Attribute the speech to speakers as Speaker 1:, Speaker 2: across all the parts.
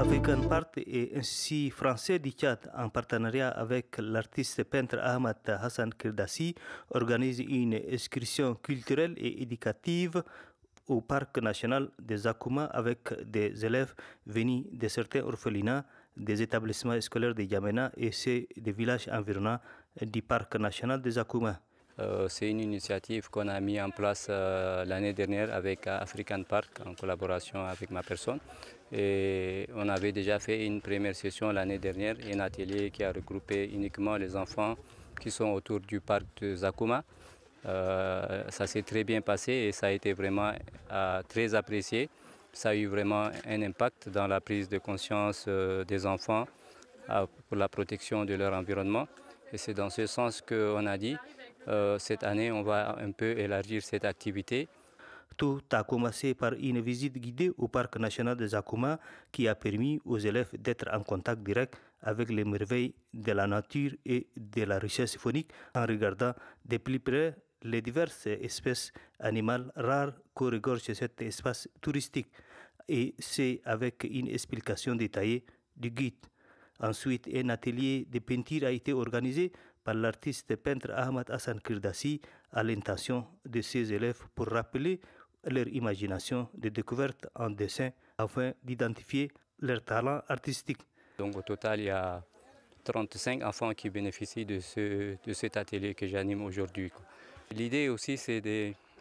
Speaker 1: African Park est ainsi français du Tchad, en partenariat avec l'artiste peintre Ahmad Hassan Kirdassi, organise une excursion culturelle et éducative au parc national des Zakouma avec des élèves venus de certains orphelinats, des établissements scolaires de Yamena et des villages environnants du parc national des Zakouma.
Speaker 2: C'est une initiative qu'on a mis en place l'année dernière avec African Park en collaboration avec ma personne. Et on avait déjà fait une première session l'année dernière, un atelier qui a regroupé uniquement les enfants qui sont autour du parc de Zakouma. Ça s'est très bien passé et ça a été vraiment très apprécié. Ça a eu vraiment un impact dans la prise de conscience des enfants pour la protection de leur environnement. Et c'est dans ce sens qu'on a dit, cette année, on va un peu élargir cette activité.
Speaker 1: Tout a commencé par une visite guidée au parc national de Zakouma qui a permis aux élèves d'être en contact direct avec les merveilles de la nature et de la richesse phonique en regardant de plus près les diverses espèces animales rares que regorge cet espace touristique. Et c'est avec une explication détaillée du guide. Ensuite, un atelier de peinture a été organisé par l'artiste peintre Ahmad Hassan Kirdassi à l'intention de ses élèves pour rappeler leur imagination de découverte en dessin afin d'identifier leur talent artistique.
Speaker 2: Donc au total, il y a 35 enfants qui bénéficient de cet atelier que j'anime aujourd'hui. L'idée aussi, c'est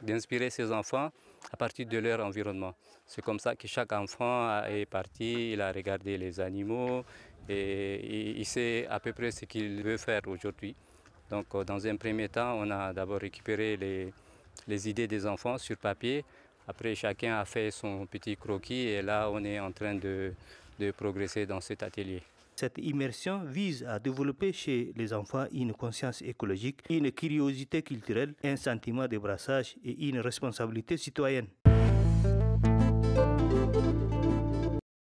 Speaker 2: d'inspirer ces enfants à partir de leur environnement. C'est comme ça que chaque enfant est parti, il a regardé les animaux et il sait à peu près ce qu'il veut faire aujourd'hui. Donc dans un premier temps, on a d'abord récupéré les idées des enfants sur papier. Après, chacun a fait son petit croquis et là, on est en train de progresser dans cet atelier.
Speaker 1: Cette immersion vise à développer chez les enfants une conscience écologique, une curiosité culturelle, un sentiment de brassage et une responsabilité citoyenne.